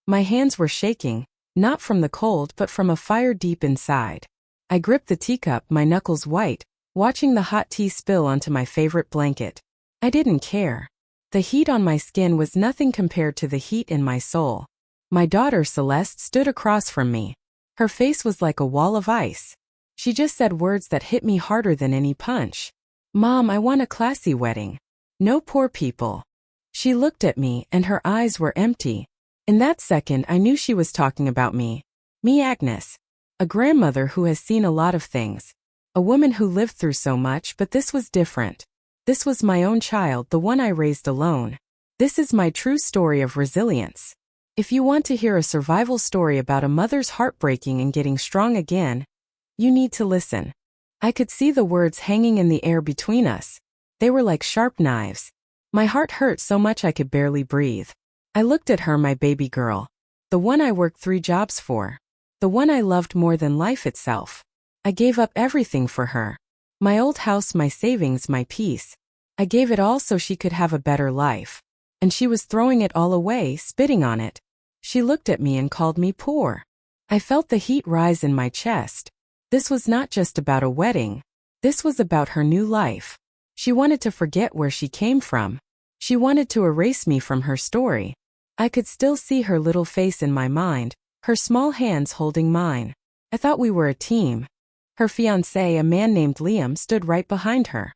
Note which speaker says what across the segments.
Speaker 1: My hands were shaking, not from the cold but from a fire deep inside. I gripped the teacup, my knuckles white, watching the hot tea spill onto my favorite blanket. I didn't care. The heat on my skin was nothing compared to the heat in my soul. My daughter Celeste stood across from me. Her face was like a wall of ice. She just said words that hit me harder than any punch. "Mom, I want a classy wedding. No poor people." She looked at me and her eyes were empty. In that second I knew she was talking about me. Me, Agnes. A grandmother who has seen a lot of things. A woman who lived through so much, but this was different. This was my own child, the one I raised alone. This is my true story of resilience. If you want to hear a survival story about a mother's heartbreaking and getting strong again, you need to listen. I could see the words hanging in the air between us. They were like sharp knives. My heart hurt so much I could barely breathe. I looked at her, my baby girl. The one I worked 3 jobs for. The one I loved more than life itself. I gave up everything for her. My old house, my savings, my peace. I gave it all so she could have a better life. And she was throwing it all away, spitting on it. She looked at me and called me poor. I felt the heat rise in my chest. This was not just about a wedding. This was about her new life. She wanted to forget where she came from. She wanted to erase me from her story. I could still see her little face in my mind, her small hands holding mine. I thought we were a team. Her fiancé, a man named Liam, stood right behind her.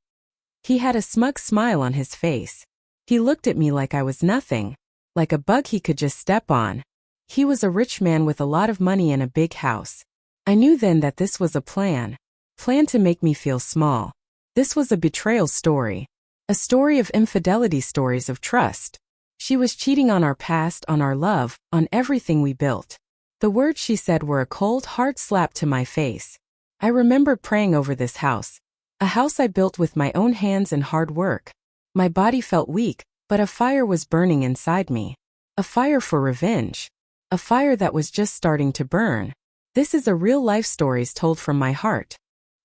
Speaker 1: He had a smug smile on his face. He looked at me like I was nothing, like a bug he could just step on. He was a rich man with a lot of money and a big house. I knew then that this was a plan to make me feel small. This was a betrayal story. A story of infidelity, stories of trust. She was cheating on our past, on our love, on everything we built. The words she said were a cold, hard slap to my face. I remember praying over this house. A house I built with my own hands and hard work. My body felt weak, but a fire was burning inside me. A fire for revenge. A fire that was just starting to burn. This is a real-life stories told from my heart.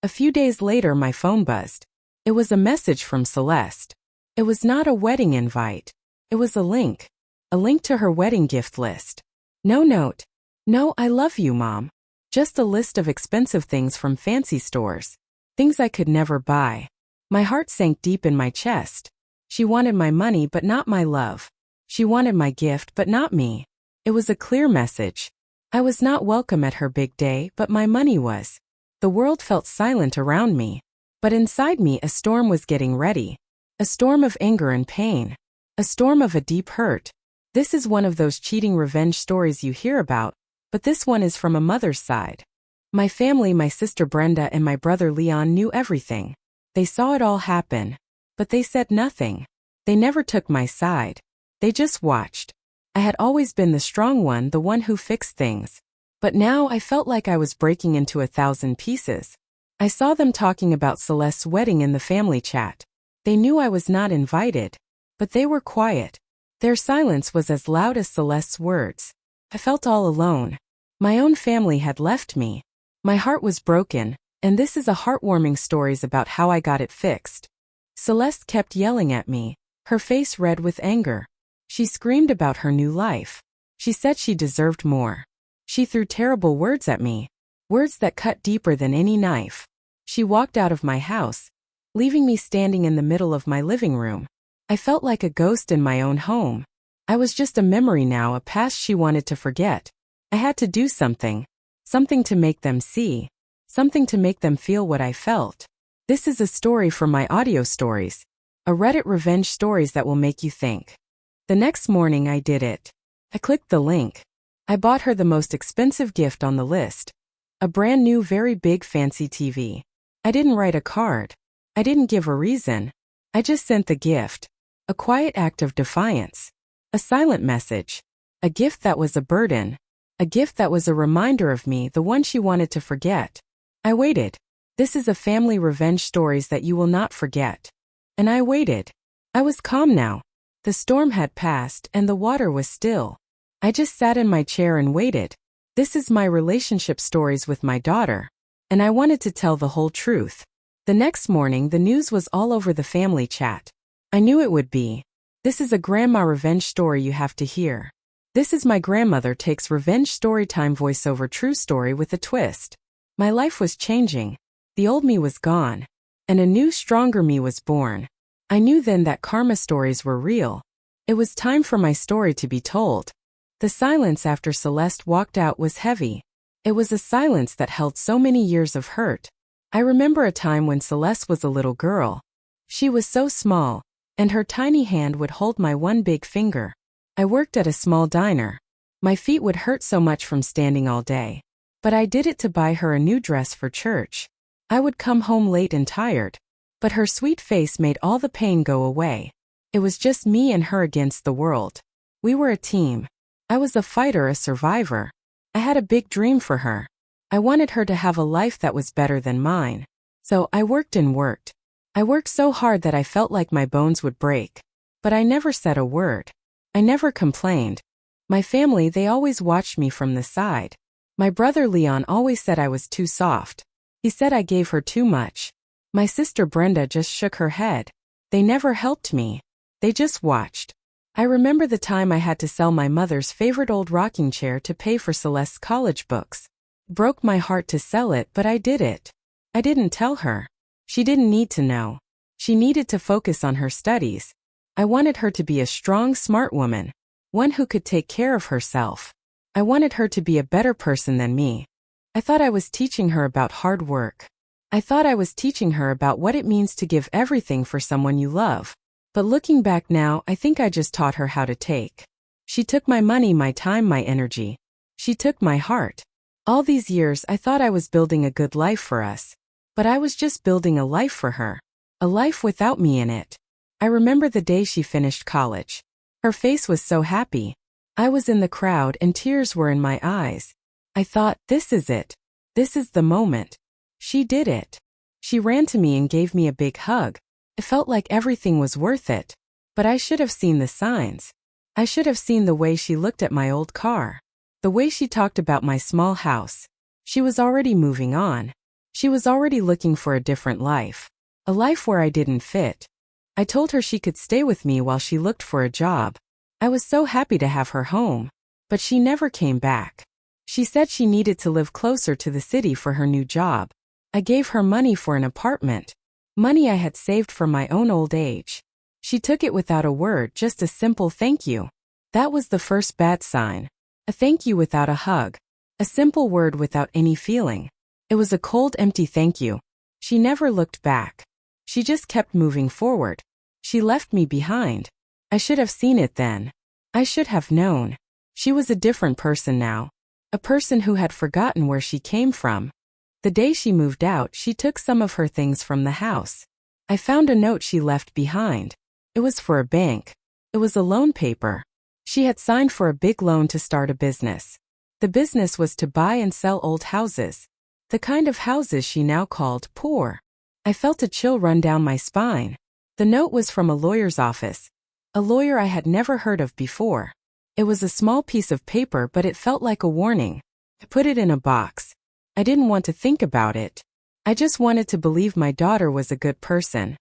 Speaker 1: A few days later my phone buzzed. It was a message from Celeste. It was not a wedding invite. It was a link. A link to her wedding gift list. No note. No "I love you, Mom." Just a list of expensive things from fancy stores. Things I could never buy. My heart sank deep in my chest. She wanted my money but not my love. She wanted my gift but not me. It was a clear message. I was not welcome at her big day, but my money was. The world felt silent around me. But inside me a storm was getting ready. A storm of anger and pain. A storm of a deep hurt. This is one of those cheating revenge stories you hear about, but this one is from a mother's side. My family, my sister Brenda and my brother Leon knew everything. They saw it all happen. But they said nothing. They never took my side. They just watched. I had always been the strong one, the one who fixed things. But now I felt like I was breaking into 1,000 pieces. I saw them talking about Celeste's wedding in the family chat. They knew I was not invited. But they were quiet. Their silence was as loud as Celeste's words. I felt all alone. My own family had left me. My heart was broken, and this is a heartwarming stories about how I got it fixed. Celeste kept yelling at me, her face red with anger. She screamed about her new life. She said she deserved more. She threw terrible words at me, words that cut deeper than any knife. She walked out of my house, leaving me standing in the middle of my living room. I felt like a ghost in my own home. I was just a memory now, a past she wanted to forget. I had to do something. Something to make them see. Something to make them feel what I felt. This is a story from my audio stories. A Reddit revenge stories that will make you think. The next morning I did it. I clicked the link. I bought her the most expensive gift on the list. A brand new very big fancy TV. I didn't write a card. I didn't give a reason. I just sent the gift. A quiet act of defiance. A silent message. A gift that was a burden. A gift that was a reminder of me, the one she wanted to forget. I waited. This is a family revenge stories that you will not forget. And I waited. I was calm now. The storm had passed and the water was still. I just sat in my chair and waited. This is my relationship stories with my daughter. And I wanted to tell the whole truth. The next morning the news was all over the family chat. I knew it would be. This is a grandma revenge story you have to hear. This is my grandmother takes revenge storytime voiceover true story with a twist. My life was changing. The old me was gone. And a new, stronger me was born. I knew then that karma stories were real. It was time for my story to be told. The silence after Celeste walked out was heavy. It was a silence that held so many years of hurt. I remember a time when Celeste was a little girl. She was so small, and her tiny hand would hold my one big finger. I worked at a small diner. My feet would hurt so much from standing all day. But I did it to buy her a new dress for church. I would come home late and tired. But her sweet face made all the pain go away. It was just me and her against the world. We were a team. I was a fighter, a survivor. I had a big dream for her. I wanted her to have a life that was better than mine. So I worked and worked. I worked so hard that I felt like my bones would break. But I never said a word. I never complained. My family, they always watched me from the side. My brother Leon always said I was too soft. He said I gave her too much. My sister Brenda just shook her head. They never helped me. They just watched. I remember the time I had to sell my mother's favorite old rocking chair to pay for Celeste's college books. Broke my heart to sell it, but I did it. I didn't tell her. She didn't need to know. She needed to focus on her studies. I wanted her to be a strong, smart woman. One who could take care of herself. I wanted her to be a better person than me. I thought I was teaching her about hard work. I thought I was teaching her about what it means to give everything for someone you love. But looking back now, I think I just taught her how to take. She took my money, my time, my energy. She took my heart. All these years I thought I was building a good life for us. But I was just building a life for her. A life without me in it. I remember the day she finished college. Her face was so happy. I was in the crowd and tears were in my eyes. I thought, this is it. This is the moment. She did it. She ran to me and gave me a big hug. It felt like everything was worth it. But I should have seen the signs. I should have seen the way she looked at my old car. The way she talked about my small house. She was already moving on. She was already looking for a different life. A life where I didn't fit. I told her she could stay with me while she looked for a job. I was so happy to have her home. But she never came back. She said she needed to live closer to the city for her new job. I gave her money for an apartment. Money I had saved for my own old age. She took it without a word, just a simple thank you. That was the first bad sign. A thank you without a hug. A simple word without any feeling. It was a cold, empty thank you. She never looked back. She just kept moving forward. She left me behind. I should have seen it then. I should have known. She was a different person now. A person who had forgotten where she came from. The day she moved out, she took some of her things from the house. I found a note she left behind. It was for a bank. It was a loan paper. She had signed for a big loan to start a business. The business was to buy and sell old houses. The kind of houses she now called poor. I felt a chill run down my spine. The note was from a lawyer's office. A lawyer I had never heard of before. It was a small piece of paper, but it felt like a warning. I put it in a box. I didn't want to think about it. I just wanted to believe my daughter was a good person.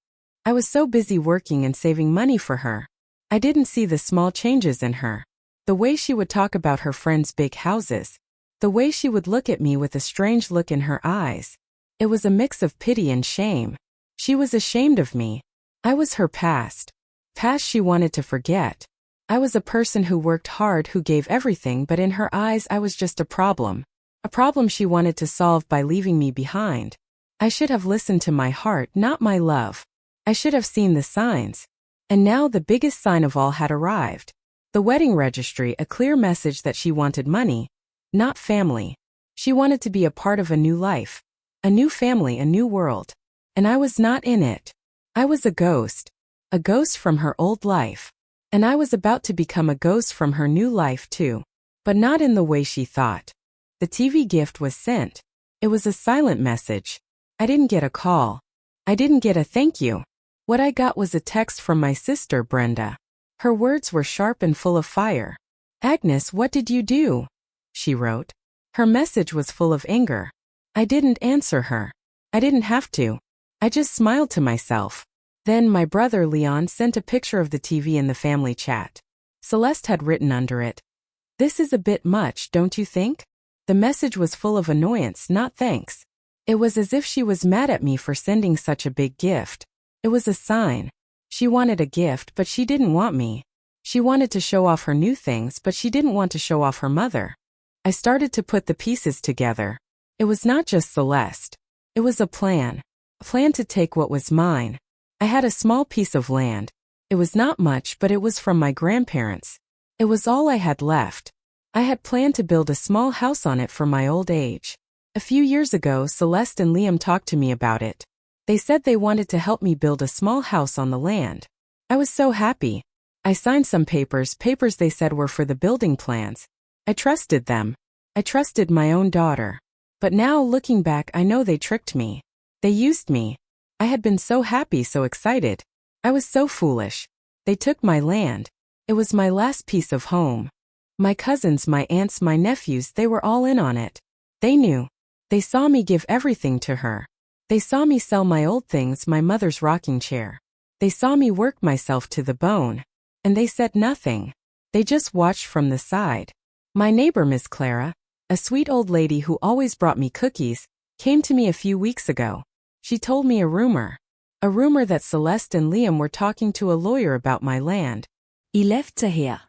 Speaker 1: I was so busy working and saving money for her. I didn't see the small changes in her. The way she would talk about her friends' big houses. The way she would look at me with a strange look in her eyes. It was a mix of pity and shame. She was ashamed of me. I was her past. Past she wanted to forget. I was a person who worked hard, who gave everything, but in her eyes I was just a problem. A problem she wanted to solve by leaving me behind. I should have listened to my heart, not my love. I should have seen the signs. And now the biggest sign of all had arrived. The wedding registry, a clear message that she wanted money, not family. She wanted to be a part of a new life. A new family, a new world. And I was not in it. I was a ghost. A ghost from her old life. And I was about to become a ghost from her new life too. But not in the way she thought. The TV gift was sent. It was a silent message. I didn't get a call. I didn't get a thank you. What I got was a text from my sister Brenda. Her words were sharp and full of fire. "Agnes, what did you do?" she wrote. Her message was full of anger. I didn't answer her. I didn't have to. I just smiled to myself. Then my brother Leon sent a picture of the TV in the family chat. Celeste had written under it, This is a bit much, don't you think? The message was full of annoyance, not thanks. It was as if she was mad at me for sending such a big gift. It was a sign. She wanted a gift, but she didn't want me. She wanted to show off her new things, but she didn't want to show off her mother. I started to put the pieces together. It was not just Celeste. It was a plan. A plan to take what was mine. I had a small piece of land. It was not much, but it was from my grandparents. It was all I had left. I had planned to build a small house on it for my old age. A few years ago, Celeste and Liam talked to me about it. They said they wanted to help me build a small house on the land. I was so happy. I signed some papers they said were for the building plans. I trusted them. I trusted my own daughter. But now, looking back, I know they tricked me. They used me. I had been so happy, so excited. I was so foolish. They took my land. It was my last piece of home. My cousins, my aunts, my nephews, they were all in on it. They knew. They saw me give everything to her. They saw me sell my old things, my mother's rocking chair. They saw me work myself to the bone. And they said nothing. They just watched from the side. My neighbor, Miss Clara, a sweet old lady who always brought me cookies, came to me a few weeks ago. She told me a rumor. A rumor that Celeste and Liam were talking to a lawyer about my land.
Speaker 2: He left her here.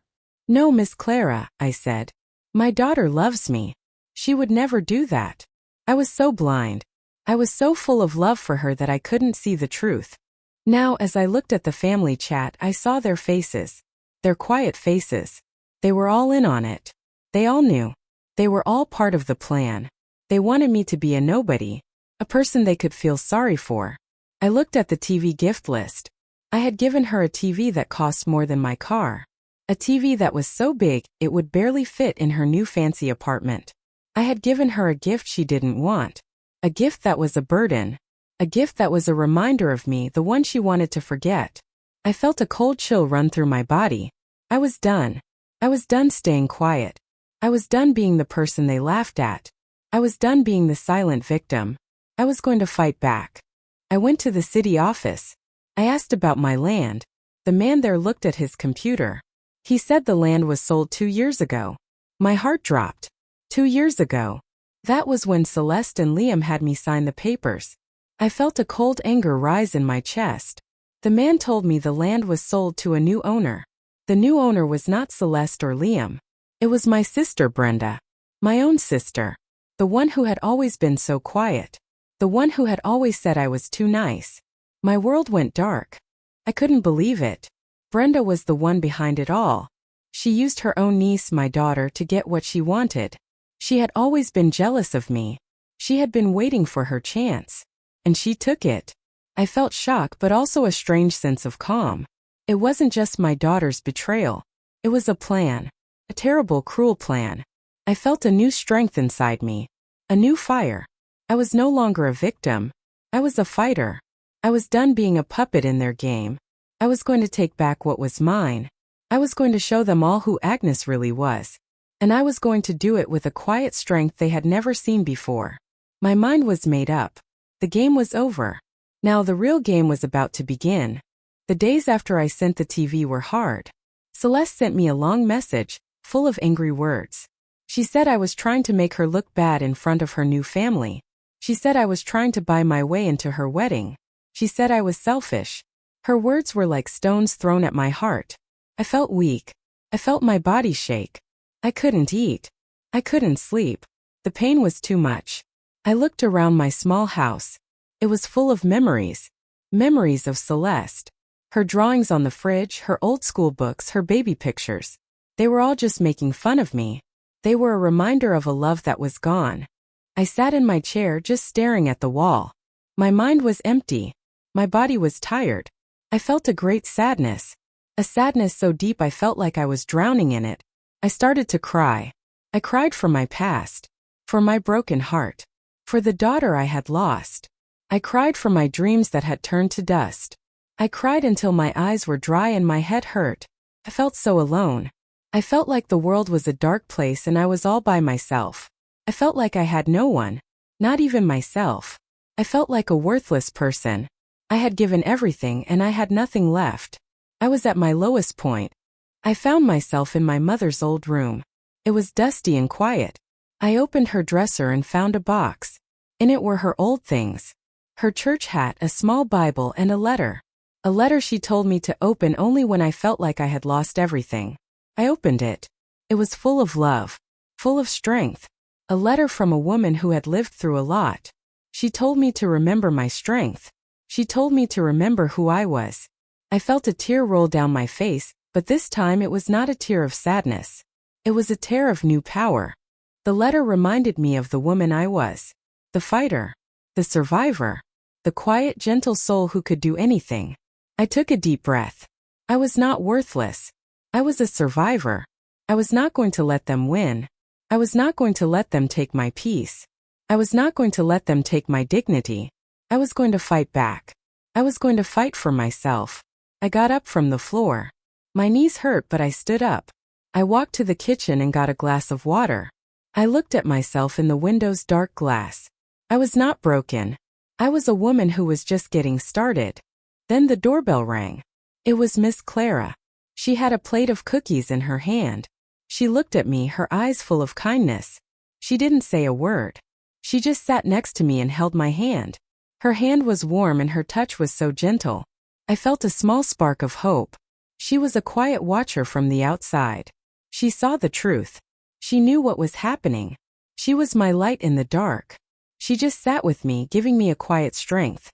Speaker 1: No, Miss Clara, I said. My daughter loves me. She would never do that. I was so blind. I was so full of love for her that I couldn't see the truth. Now, as I looked at the family chat, I saw their faces. Their quiet faces. They were all in on it. They all knew. They were all part of the plan. They wanted me to be a nobody. A person they could feel sorry for. I looked at the TV gift list. I had given her a TV that cost more than my car. A TV that was so big, it would barely fit in her new fancy apartment. I had given her a gift she didn't want. A gift that was a burden. A gift that was a reminder of me, the one she wanted to forget. I felt a cold chill run through my body. I was done. I was done staying quiet. I was done being the person they laughed at. I was done being the silent victim. I was going to fight back. I went to the city office. I asked about my land. The man there looked at his computer. He said the land was sold 2 years ago. My heart dropped. 2 years ago. That was when Celeste and Liam had me sign the papers. I felt a cold anger rise in my chest. The man told me the land was sold to a new owner. The new owner was not Celeste or Liam. It was my sister Brenda. My own sister. The one who had always been so quiet. The one who had always said I was too nice. My world went dark. I couldn't believe it. Brenda was the one behind it all. She used her own niece, my daughter, to get what she wanted. She had always been jealous of me. She had been waiting for her chance. And she took it. I felt shock but also a strange sense of calm. It wasn't just my daughter's betrayal. It was a plan. A terrible, cruel plan. I felt a new strength inside me. A new fire. I was no longer a victim. I was a fighter. I was done being a puppet in their game. I was going to take back what was mine. I was going to show them all who Agnes really was. And I was going to do it with a quiet strength they had never seen before. My mind was made up. The game was over. Now the real game was about to begin. The days after I sent the TV were hard. Celeste sent me a long message, full of angry words. She said I was trying to make her look bad in front of her new family. She said I was trying to buy my way into her wedding. She said I was selfish. Her words were like stones thrown at my heart. I felt weak. I felt my body shake. I couldn't eat. I couldn't sleep. The pain was too much. I looked around my small house. It was full of memories. Memories of Celeste. Her drawings on the fridge, her old school books, her baby pictures. They were all just making fun of me. They were a reminder of a love that was gone. I sat in my chair just staring at the wall. My mind was empty. My body was tired. I felt a great sadness. A sadness so deep I felt like I was drowning in it. I started to cry. I cried for my past. For my broken heart. For the daughter I had lost. I cried for my dreams that had turned to dust. I cried until my eyes were dry and my head hurt. I felt so alone. I felt like the world was a dark place and I was all by myself. I felt like I had no one. Not even myself. I felt like a worthless person. I had given everything and I had nothing left. I was at my lowest point. I found myself in my mother's old room. It was dusty and quiet. I opened her dresser and found a box. In it were her old things. Her church hat, a small Bible, and a letter. A letter she told me to open only when I felt like I had lost everything. I opened it. It was full of love. Full of strength. A letter from a woman who had lived through a lot. She told me to remember my strength. She told me to remember who I was. I felt a tear roll down my face, but this time it was not a tear of sadness. It was a tear of new power. The letter reminded me of the woman I was. The fighter. The survivor. The quiet, gentle soul who could do anything. I took a deep breath. I was not worthless. I was a survivor. I was not going to let them win. I was not going to let them take my peace. I was not going to let them take my dignity. I was going to fight back. I was going to fight for myself. I got up from the floor. My knees hurt, but I stood up. I walked to the kitchen and got a glass of water. I looked at myself in the window's dark glass. I was not broken. I was a woman who was just getting started. Then the doorbell rang. It was Miss Clara. She had a plate of cookies in her hand. She looked at me, her eyes full of kindness. She didn't say a word. She just sat next to me and held my hand. Her hand was warm and her touch was so gentle. I felt a small spark of hope. She was a quiet watcher from the outside. She saw the truth. She knew what was happening. She was my light in the dark. She just sat with me, giving me a quiet strength.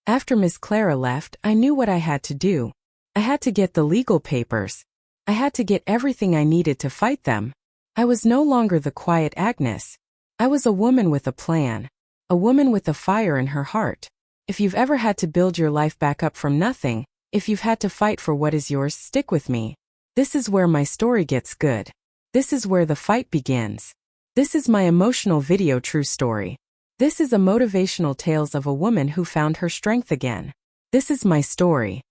Speaker 1: After Miss Clara left, I knew what I had to do. I had to get the legal papers. I had to get everything I needed to fight them. I was no longer the quiet Agnes. I was a woman with a plan. A woman with a fire in her heart. If you've ever had to build your life back up from nothing, if you've had to fight for what is yours, stick with me. This is where my story gets good. This is where the fight begins. This is my emotional video true story. This is a motivational tales of a woman who found her strength again. This is my story.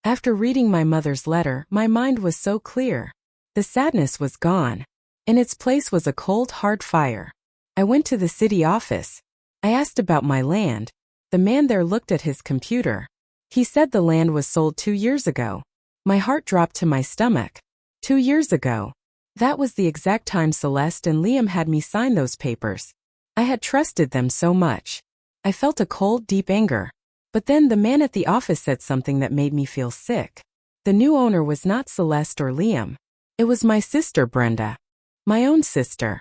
Speaker 1: After reading my mother's letter, my mind was so clear. The sadness was gone. In its place was a cold, hard fire. I went to the city office. I asked about my land. The man there looked at his computer. He said the land was sold 2 years ago. My heart dropped to my stomach. 2 years ago. That was the exact time Celeste and Liam had me sign those papers. I had trusted them so much. I felt a cold, deep anger. But then the man at the office said something that made me feel sick. The new owner was not Celeste or Liam. It was my sister Brenda. My own sister.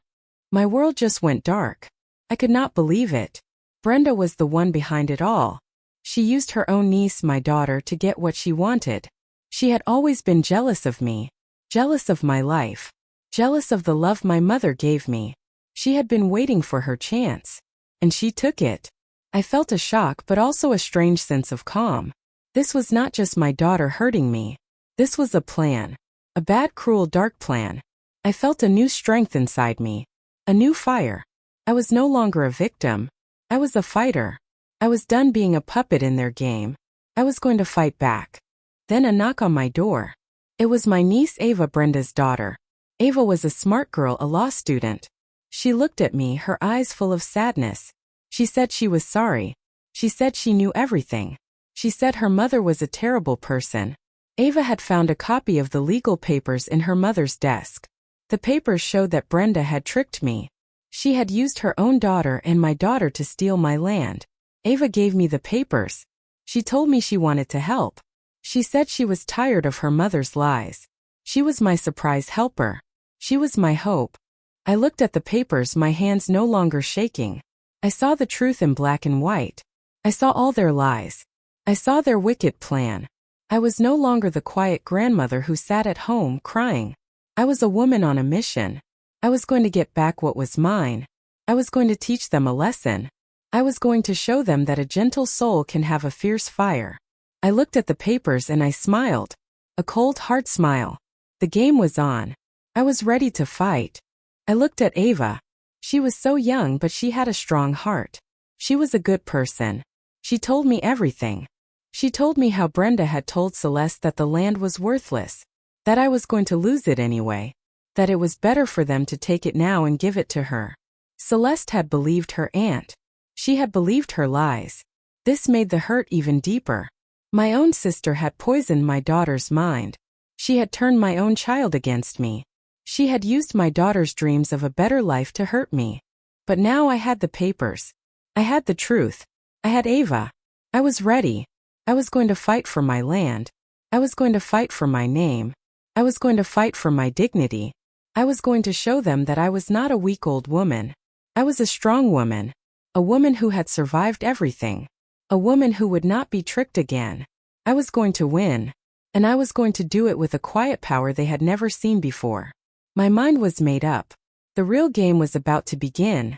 Speaker 1: My world just went dark. I could not believe it. Brenda was the one behind it all. She used her own niece, my daughter, to get what she wanted. She had always been jealous of me. Jealous of my life. Jealous of the love my mother gave me. She had been waiting for her chance. And she took it. I felt a shock but also a strange sense of calm. This was not just my daughter hurting me. This was a plan. A bad, cruel, dark plan. I felt a new strength inside me. A new fire. I was no longer a victim. I was a fighter. I was done being a puppet in their game. I was going to fight back. Then a knock on my door. It was my niece Ava, Brenda's daughter. Ava was a smart girl, a law student. She looked at me, her eyes full of sadness. She said she was sorry. She said she knew everything. She said her mother was a terrible person. Ava had found a copy of the legal papers in her mother's desk. The papers showed that Brenda had tricked me. She had used her own daughter and my daughter to steal my land. Ava gave me the papers. She told me she wanted to help. She said she was tired of her mother's lies. She was my surprise helper. She was my hope. I looked at the papers, my hands no longer shaking. I saw the truth in black and white. I saw all their lies. I saw their wicked plan. I was no longer the quiet grandmother who sat at home crying. I was a woman on a mission. I was going to get back what was mine. I was going to teach them a lesson. I was going to show them that a gentle soul can have a fierce fire. I looked at the papers and I smiled. A cold, hard smile. The game was on. I was ready to fight. I looked at Ava. She was so young, but she had a strong heart. She was a good person. She told me everything. She told me how Brenda had told Celeste that the land was worthless, that I was going to lose it anyway, that it was better for them to take it now and give it to her. Celeste had believed her aunt. She had believed her lies. This made the hurt even deeper. My own sister had poisoned my daughter's mind. She had turned my own child against me. She had used my daughter's dreams of a better life to hurt me. But now I had the papers. I had the truth. I had Ava. I was ready. I was going to fight for my land. I was going to fight for my name. I was going to fight for my dignity. I was going to show them that I was not a weak old woman. I was a strong woman. A woman who had survived everything. A woman who would not be tricked again. I was going to win. And I was going to do it with a quiet power they had never seen before. My mind was made up. The real game was about to begin.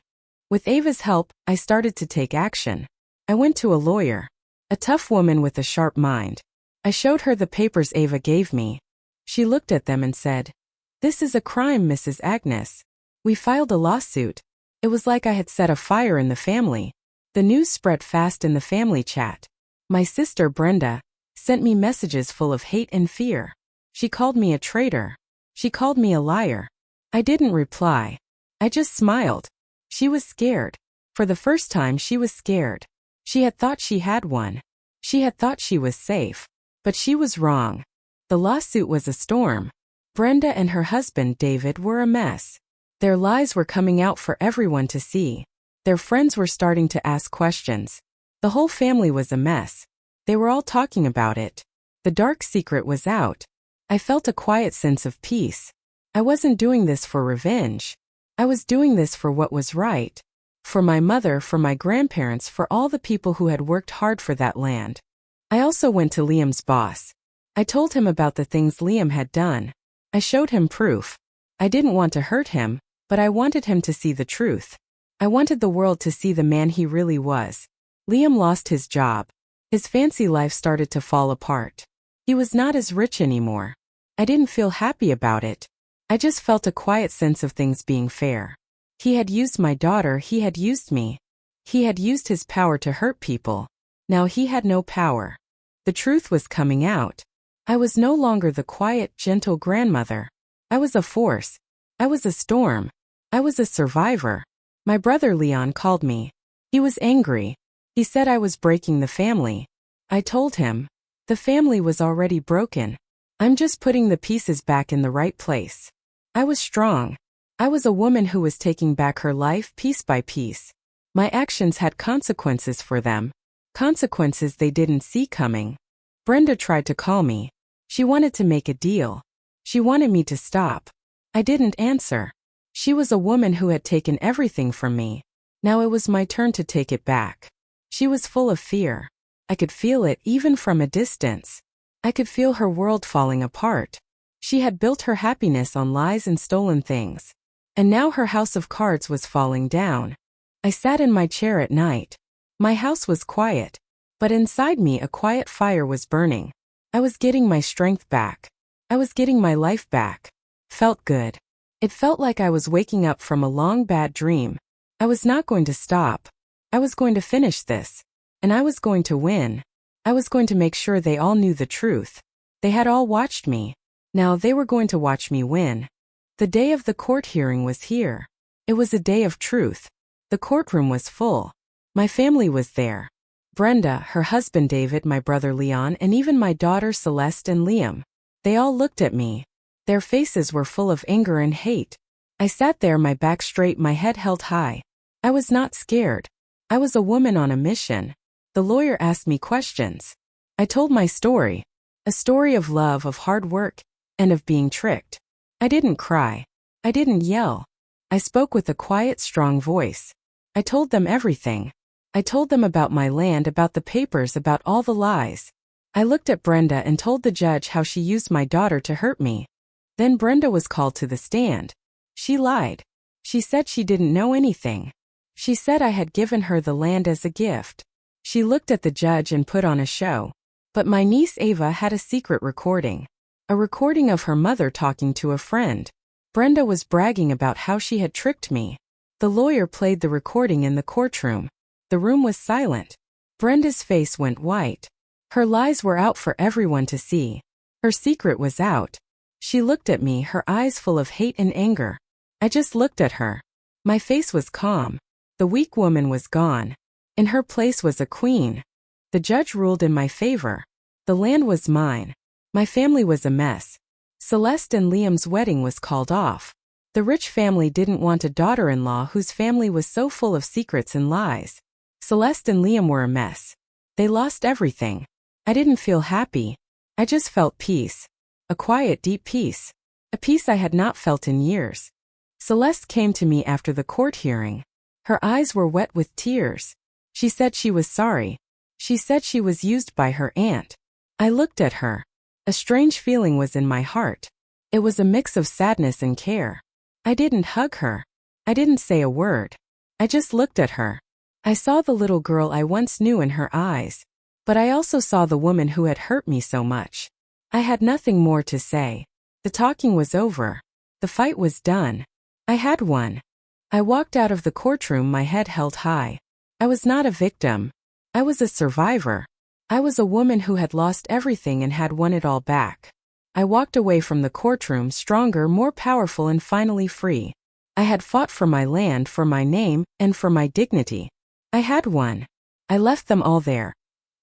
Speaker 1: With Ava's help, I started to take action. I went to a lawyer. A tough woman with a sharp mind. I showed her the papers Ava gave me. She looked at them and said, "This is a crime, Mrs. Agnes. We filed a lawsuit." It was like I had set a fire in the family. The news spread fast in the family chat. My sister Brenda sent me messages full of hate and fear. She called me a traitor. She called me a liar. I didn't reply. I just smiled. She was scared. For the first time she was scared. She had thought she had one. She had thought she was safe. But she was wrong. The lawsuit was a storm. Brenda and her husband David were a mess. Their lies were coming out for everyone to see. Their friends were starting to ask questions. The whole family was a mess. They were all talking about it. The dark secret was out. I felt a quiet sense of peace. I wasn't doing this for revenge. I was doing this for what was right. For my mother, for my grandparents, for all the people who had worked hard for that land. I also went to Liam's boss. I told him about the things Liam had done. I showed him proof. I didn't want to hurt him, but I wanted him to see the truth. I wanted the world to see the man he really was. Liam lost his job. His fancy life started to fall apart. He was not as rich anymore. I didn't feel happy about it. I just felt a quiet sense of things being fair. He had used my daughter, he had used me. He had used his power to hurt people. Now he had no power. The truth was coming out. I was no longer the quiet, gentle grandmother. I was a force. I was a storm. I was a survivor. My brother Leon called me. He was angry. He said I was breaking the family. I told him, the family was already broken. I'm just putting the pieces back in the right place. I was strong. I was a woman who was taking back her life piece by piece. My actions had consequences for them. Consequences they didn't see coming. Brenda tried to call me. She wanted to make a deal. She wanted me to stop. I didn't answer. She was a woman who had taken everything from me. Now it was my turn to take it back. She was full of fear. I could feel it even from a distance. I could feel her world falling apart. She had built her happiness on lies and stolen things. And now her house of cards was falling down. I sat in my chair at night. My house was quiet. But inside me a quiet fire was burning. I was getting my strength back. I was getting my life back. Felt good. It felt like I was waking up from a long bad dream. I was not going to stop. I was going to finish this. And I was going to win. I was going to make sure they all knew the truth. They had all watched me. Now they were going to watch me win. The day of the court hearing was here. It was a day of truth. The courtroom was full. My family was there. Brenda, her husband David, my brother Leon, and even my daughter Celeste and Liam. They all looked at me. Their faces were full of anger and hate. I sat there, my back straight, my head held high. I was not scared. I was a woman on a mission. The lawyer asked me questions. I told my story. A story of love, of hard work, and of being tricked. I didn't cry. I didn't yell. I spoke with a quiet, strong voice. I told them everything. I told them about my land, about the papers, about all the lies. I looked at Brenda and told the judge how she used my daughter to hurt me. Then Brenda was called to the stand. She lied. She said she didn't know anything. She said I had given her the land as a gift. She looked at the judge and put on a show. But my niece Ava had a secret recording. A recording of her mother talking to a friend. Brenda was bragging about how she had tricked me. The lawyer played the recording in the courtroom. The room was silent. Brenda's face went white. Her lies were out for everyone to see. Her secret was out. She looked at me, her eyes full of hate and anger. I just looked at her. My face was calm. The weak woman was gone. In her place was a queen. The judge ruled in my favor. The land was mine. My family was a mess. Celeste and Liam's wedding was called off. The rich family didn't want a daughter-in-law whose family was so full of secrets and lies. Celeste and Liam were a mess. They lost everything. I didn't feel happy. I just felt peace. A quiet, deep peace. A peace I had not felt in years. Celeste came to me after the court hearing. Her eyes were wet with tears. She said she was sorry. She said she was used by her aunt. I looked at her. A strange feeling was in my heart. It was a mix of sadness and care. I didn't hug her. I didn't say a word. I just looked at her. I saw the little girl I once knew in her eyes. But I also saw the woman who had hurt me so much. I had nothing more to say. The talking was over. The fight was done. I had won. I walked out of the courtroom, my head held high. I was not a victim. I was a survivor. I was a woman who had lost everything and had won it all back. I walked away from the courtroom stronger, more powerful, and finally free. I had fought for my land, for my name, and for my dignity. I had won. I left them all there.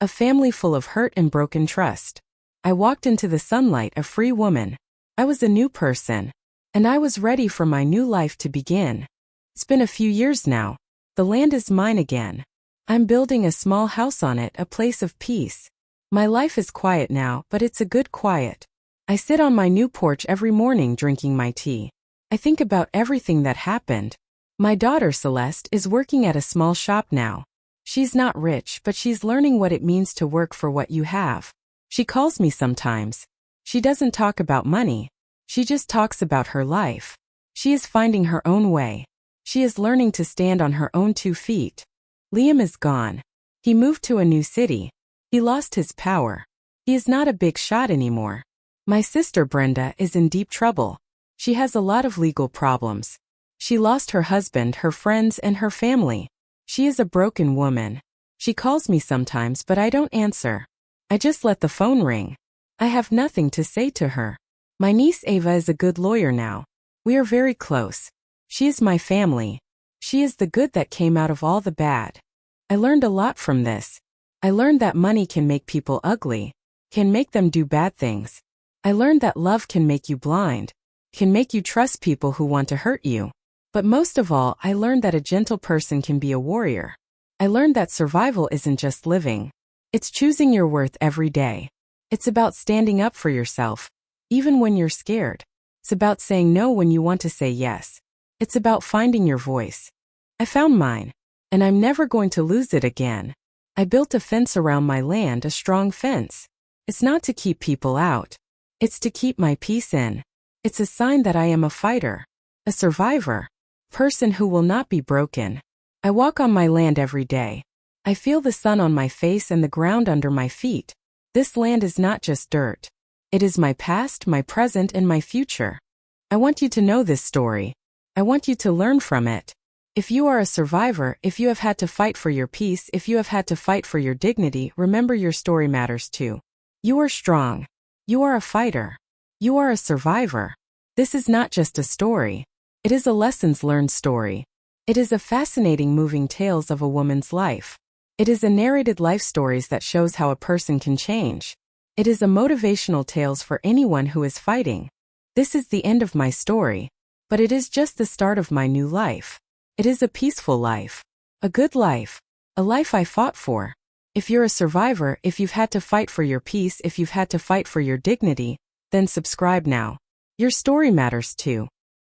Speaker 1: A family full of hurt and broken trust. I walked into the sunlight a free woman. I was a new person. And I was ready for my new life to begin. It's been a few years now. The land is mine again. I'm building a small house on it, a place of peace. My life is quiet now, but it's a good quiet. I sit on my new porch every morning drinking my tea. I think about everything that happened. My daughter Celeste is working at a small shop now. She's not rich, but she's learning what it means to work for what you have. She calls me sometimes. She doesn't talk about money. She just talks about her life. She is finding her own way. She is learning to stand on her own 2 feet. Liam is gone. He moved to a new city. He lost his power. He is not a big shot anymore. My sister Brenda is in deep trouble. She has a lot of legal problems. She lost her husband, her friends, and her family. She is a broken woman. She calls me sometimes, but I don't answer. I just let the phone ring. I have nothing to say to her. My niece Ava is a good lawyer now. We are very close. She is my family. She is the good that came out of all the bad. I learned a lot from this. I learned that money can make people ugly, can make them do bad things. I learned that love can make you blind, can make you trust people who want to hurt you. But most of all, I learned that a gentle person can be a warrior. I learned that survival isn't just living. It's choosing your worth every day. It's about standing up for yourself, even when you're scared. It's about saying no when you want to say yes. It's about finding your voice. I found mine, and I'm never going to lose it again. I built a fence around my land, a strong fence. It's not to keep people out. It's to keep my peace in. It's a sign that I am a fighter, a survivor, person who will not be broken. I walk on my land every day. I feel the sun on my face and the ground under my feet. This land is not just dirt. It is my past, my present, and my future. I want you to know this story. I want you to learn from it. If you are a survivor, if you have had to fight for your peace, if you have had to fight for your dignity, remember your story matters too. You are strong. You are a fighter. You are a survivor. This is not just a story. It is a lessons learned story. It is a fascinating moving tales of a woman's life. It is a narrated life stories that shows how a person can change. It is a motivational tales for anyone who is fighting. This is the end of my story, but it is just the start of my new life. It is a peaceful life, a good life, a life I fought for. If you're a survivor, if you've had to fight for your peace, if you've had to fight for your dignity, then subscribe now. Your story matters too.